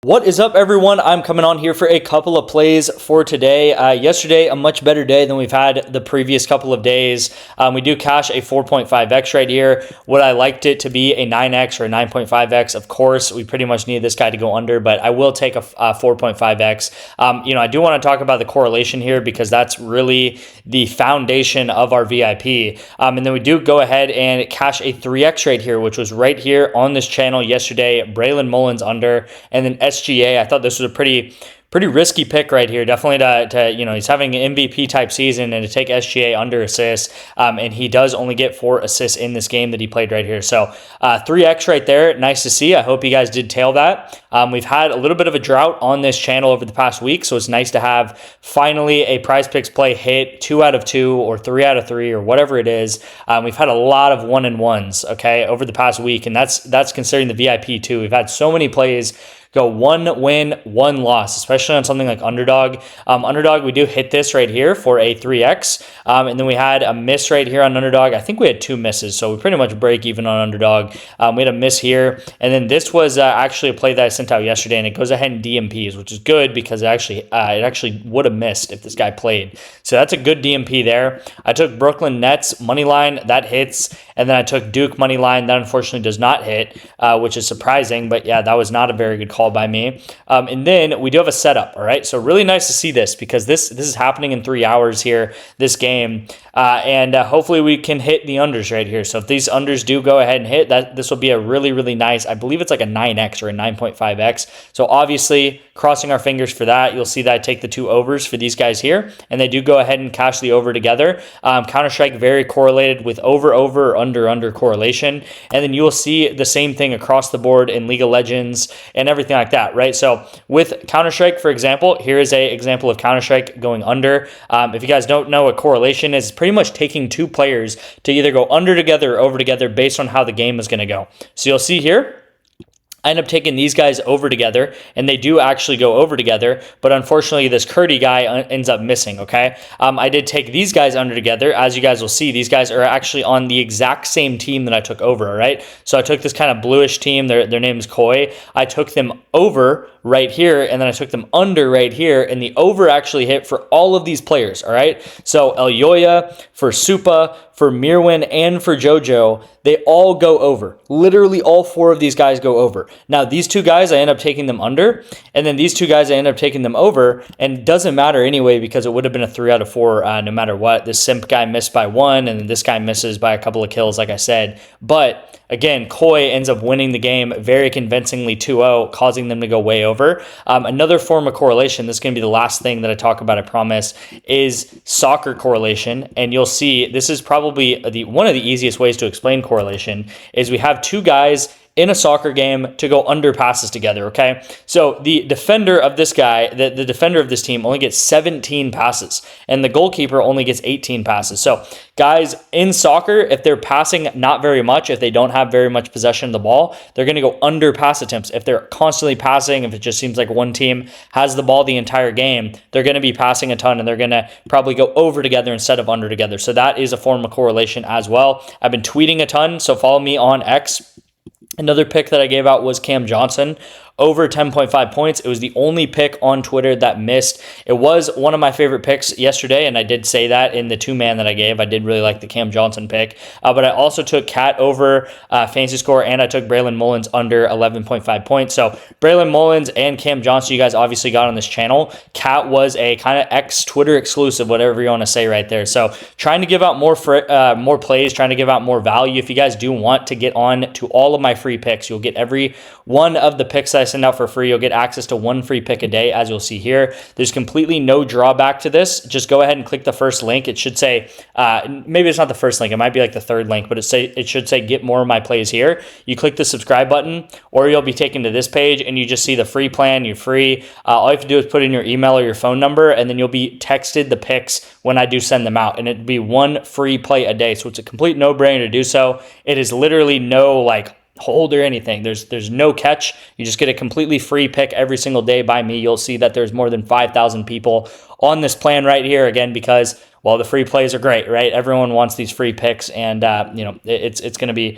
What is up, everyone? I'm coming on here for a couple of plays for today. Yesterday, a much better day than we've had the previous couple of days. We do cash a 4.5x right here. Would I liked it to be a 9x or a 9.5x? Of course, we pretty much need this guy to go under, but I will take a 4.5x. I do want to talk about the correlation here because that's really the foundation of our VIP. And then we do go ahead and cash a 3x right here, which was right here on this channel yesterday. Braylon Mullins under, and then SGA. I thought this was a pretty risky pick right here. Definitely to he's having an MVP type season, and to take SGA under assists. And he does only get 4 assists in this game that he played right here. So 3x right there. Nice to see. I hope you guys did tail that. We've had a little bit of a drought on this channel over the past week, so it's nice to have finally a PrizePicks play hit 2 out of 2 or 3 out of 3 or whatever it is. We've had a lot of 1-and-1s, okay, over the past week, and that's considering the VIP too. We've had so many plays go 1 win, 1 loss, especially on something like Underdog. Underdog, we do hit this right here for a 3x. And then we had a miss right here on Underdog. I think we had 2 misses, so we pretty much break even on Underdog. We had a miss here. And then this was actually a play that I sent out yesterday, and it goes ahead and DMPs, which is good because it actually would have missed if this guy played. So that's a good DMP there. I took Brooklyn Nets money line. That hits. And then I took Duke money line. That unfortunately does not hit, which is surprising. But yeah, that was not a very good call by me. And then we do have a setup, all right? So really nice to see this because this is happening in 3 hours here, this game. And hopefully we can hit the unders right here. So if these unders do go ahead and hit, this will be a really, really nice, I believe it's like a 9x or a 9.5x. So obviously crossing our fingers for that. You'll see that I take the 2 overs for these guys here, and they do go ahead and cash the over together. Counter-Strike very correlated with over or under correlation. And then you will see the same thing across the board in League of Legends and everything like that, right? So with Counter-Strike, for example, here is an example of Counter-Strike going under. If you guys don't know what correlation is, it's pretty much taking 2 players to either go under together or over together based on how the game is going to go. So you'll see here, I end up taking these guys over together, and they do actually go over together, but unfortunately this Curdy guy ends up missing, okay? I did take these guys under together. As you guys will see, these guys are actually on the exact same team that I took over, all right? So I took this kind of bluish team. Their name is Koi. I took them over right here, and then I took them under right here, and the over actually hit for all of these players, all right? So Elyoya, for Supa, for Mirwin, and for JoJo, they all go over. Literally all 4 of these guys go over. Now, these 2 guys, I end up taking them under, and then these 2 guys, I end up taking them over, and it doesn't matter anyway because it would have been a 3 out of 4 no matter what. This Simp guy missed by 1, and then this guy misses by a couple of kills, like I said. But again, Koi ends up winning the game very convincingly 2-0, causing them to go way over. Another form of correlation, this is going to be the last thing that I talk about, I promise, is soccer correlation. And you'll see this is probably one of the easiest ways to explain correlation is we have 2 guys in a soccer game to go under passes together, okay? So the defender of this guy, the defender of this team only gets 17 passes, and the goalkeeper only gets 18 passes. So guys, in soccer, if they're passing not very much, if they don't have very much possession of the ball, they're going to go under pass attempts. If they're constantly passing, if it just seems like one team has the ball the entire game, they're going to be passing a ton, and they're going to probably go over together instead of under together. So that is a form of correlation as well. I've been tweeting a ton, so follow me on X. Another pick that I gave out was Cam Johnson, over 10.5 points. It was the only pick on Twitter that missed. It was one of my favorite picks yesterday, and I did say that in the 2-man that I gave. I did really like the Cam Johnson pick, but I also took Cat over fantasy score, and I took Braylon Mullins under 11.5 points. So Braylon Mullins and Cam Johnson, you guys obviously got on this channel. Cat was a kind of ex-Twitter exclusive, whatever you want to say right there. So trying to give out more plays, trying to give out more value. If you guys do want to get on to all of my free picks, you'll get every one of the picks that I send out for free. You'll get access to 1 free pick a day, as you'll see here. There's completely no drawback to this. Just go ahead and click the first link. It should say, maybe it's not the first link. It might be like the 3rd link, but it should say get more of my plays here. You click the subscribe button, or you'll be taken to this page, and you just see the free plan. You're free. All you have to do is put in your email or your phone number, and then you'll be texted the picks when I do send them out, and it'd be 1 free play a day. So it's a complete no-brainer to do so. It is literally no hold or anything. There's no catch. You just get a completely free pick every single day by me. You'll see that there's more than 5,000 people on this plan right here, again, because well, the free plays are great, right? Everyone wants these free picks, and it's going to be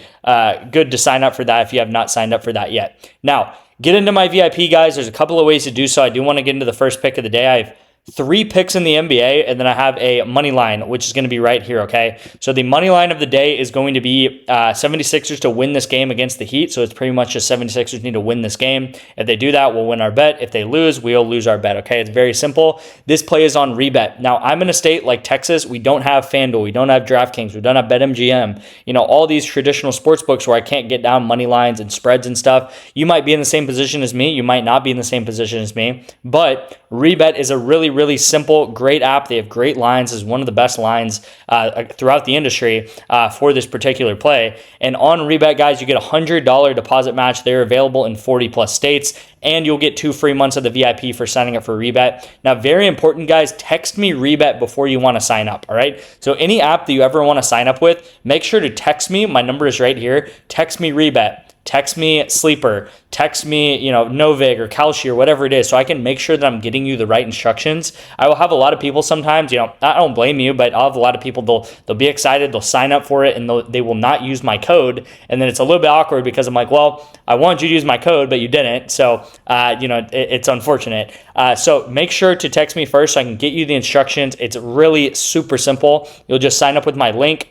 good to sign up for that if you have not signed up for that yet. Now, get into my VIP, guys. There's a couple of ways to do so. I do want to get into the first pick of the day. I have 3 picks in the NBA, and then I have a money line, which is going to be right here, okay? So the money line of the day is going to be 76ers to win this game against the Heat, so it's pretty much just 76ers need to win this game. If they do that, we'll win our bet. If they lose, we'll lose our bet, okay? It's very simple. This play is on REBET. Now, I'm in a state like Texas. We don't have FanDuel. We don't have DraftKings. We don't have BetMGM. You know, all these traditional sports books where I can't get down money lines and spreads and stuff. You might be in the same position as me. You might not be in the same position as me, but REBET is a really simple, great app. They have great lines. It's one of the best lines throughout the industry for this particular play. And on REBET, guys, you get a $100 deposit match. They're available in 40 plus states, and you'll get 2 free months of the VIP for signing up for REBET. Now, very important, guys, text me REBET before you want to sign up, all right? So any app that you ever want to sign up with, make sure to text me. My number is right here. Text me REBET. Text me Sleeper, text me, Novig or Kalshi or whatever it is, so I can make sure that I'm getting you the right instructions. I will have a lot of people sometimes, I don't blame you, but I'll have a lot of people, they'll be excited, they'll sign up for it, and they will not use my code, and then it's a little bit awkward because I'm like, well, I wanted you to use my code, but you didn't, so, it's unfortunate. So make sure to text me first so I can get you the instructions. It's really super simple. You'll just sign up with my link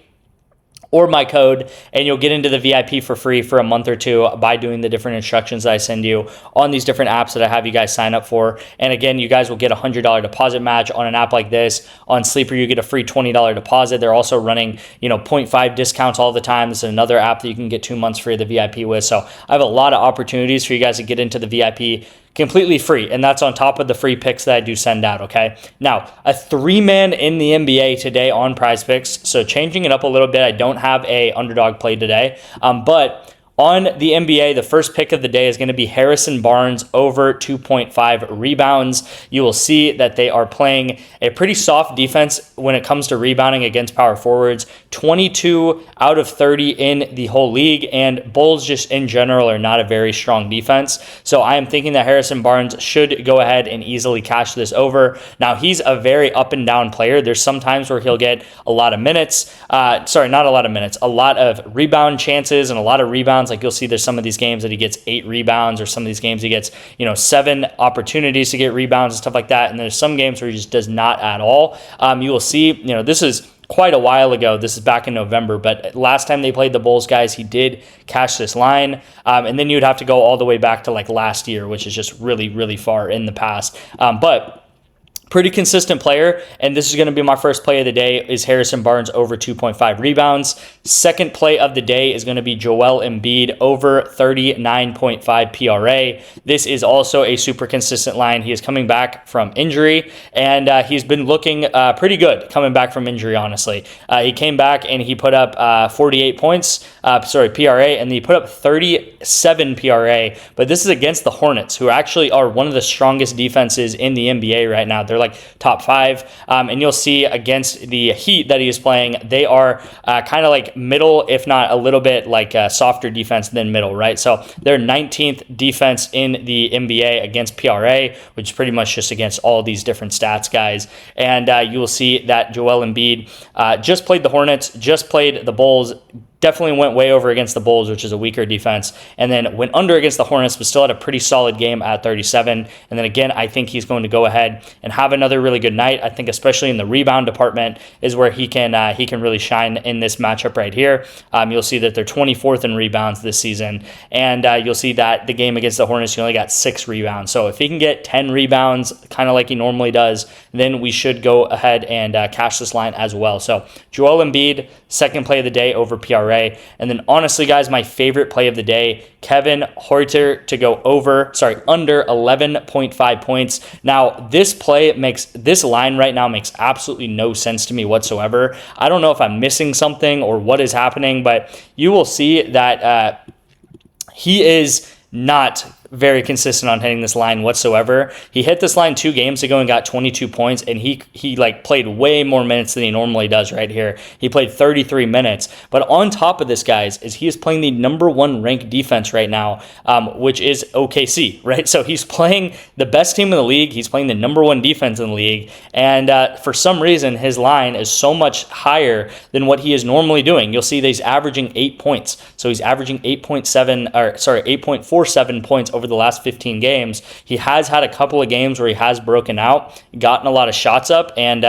or my code, and you'll get into the VIP for free for a month or 2 by doing the different instructions that I send you on these different apps that I have you guys sign up for. And again, you guys will get a $100 deposit match on an app like this. On Sleeper, you get a free $20 deposit. They're also running, 0.5 discounts all the time. This is another app that you can get 2 months free of the VIP with. So I have a lot of opportunities for you guys to get into the VIP completely free, and that's on top of the free picks that I do send out, okay? Now, a 3-man in the NBA today on PrizePicks, so changing it up a little bit. I don't have a underdog play today, but on the NBA, the first pick of the day is going to be Harrison Barnes over 2.5 rebounds. You will see that they are playing a pretty soft defense when it comes to rebounding against power forwards. 22 out of 30 in the whole league, and Bulls just in general are not a very strong defense. So I am thinking that Harrison Barnes should go ahead and easily cash this over. Now, he's a very up and down player. There's some times where he'll get a lot of minutes. Not a lot of minutes, a lot of rebound chances and a lot of rebounds. Like you'll see there's some of these games that he gets 8 rebounds, or some of these games he gets, 7 opportunities to get rebounds and stuff like that. And there's some games where he just does not at all. You will see, this is quite a while ago. This is back in November, but last time they played the Bulls, guys, he did cash this line. And then you'd have to go all the way back to like last year, which is just really far in the past. But pretty consistent player, and this is going to be my first play of the day is Harrison Barnes over 2.5 rebounds. Second play of the day is going to be Joel Embiid over 39.5 PRA. This is also a super consistent line. He is coming back from injury, and he's been looking pretty good coming back from injury, honestly. He came back and he put up 48 points, PRA, and he put up 37 PRA, but this is against the Hornets, who actually are one of the strongest defenses in the NBA right now. They're like top 5, and you'll see against the Heat that he is playing, they are kind of like middle, if not a little bit like softer defense than middle, right? So they're 19th defense in the NBA against PRA, which is pretty much just against all these different stats, guys. And you will see that Joel Embiid just played the Hornets, just played the Bulls, definitely went way over against the Bulls, which is a weaker defense, and then went under against the Hornets, but still had a pretty solid game at 37. And then again, I think he's going to go ahead and have another really good night. I think especially in the rebound department is where he can really shine in this matchup right here. You'll see that they're 24th in rebounds this season, and you'll see that the game against the Hornets, he only got 6 rebounds. So if he can get 10 rebounds, kind of like he normally does, then we should go ahead and cash this line as well. So Joel Embiid, second play of the day over PRA. And then honestly, guys, my favorite play of the day, Kevin Huerter to go under 11.5 points. Now, this line right now makes absolutely no sense to me whatsoever. I don't know if I'm missing something or what is happening, but you will see that he is not very consistent on hitting this line whatsoever. He hit this line 2 games ago and got 22 points, and he like played way more minutes than he normally does right here. He played 33 minutes. But on top of this, guys, is he is playing the number 1 ranked defense right now, which is OKC, right? So he's playing the best team in the league. He's playing the number 1 defense in the league, and for some reason, his line is so much higher than what he is normally doing. You'll see that he's averaging 8 points. So he's averaging 8.47 points over the last 15 games. He has had a couple of games where he has broken out, gotten a lot of shots up, and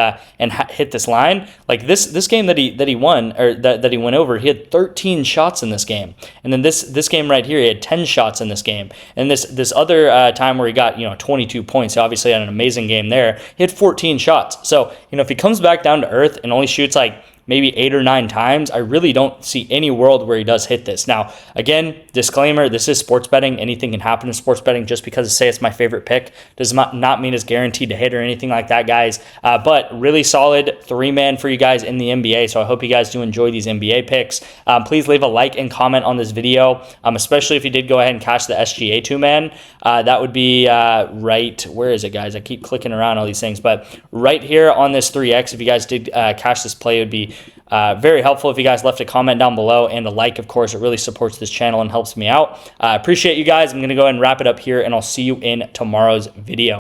hit this line. Like this game that he won, or that he went over, he had 13 shots in this game. And then this game right here, he had 10 shots in this game. And this other time where he got 22 points, he obviously had an amazing game there. He had 14 shots. So if he comes back down to earth and only shoots like maybe 8 or 9 times, I really don't see any world where he does hit this. Now, again, disclaimer, this is sports betting. Anything can happen in sports betting. Just because say it's my favorite pick does not mean it's guaranteed to hit or anything like that, guys. But really solid 3-man for you guys in the NBA. So I hope you guys do enjoy these NBA picks. Please leave a like and comment on this video, especially if you did go ahead and cash the SGA 2-man. That would be right, where is it, guys? I keep clicking around all these things, but right here on this 3X, if you guys did cash this play, it would be very helpful if you guys left a comment down below and a like. Of course, it really supports this channel and helps me out. I appreciate you guys. I'm going to go ahead and wrap it up here, and I'll see you in tomorrow's video.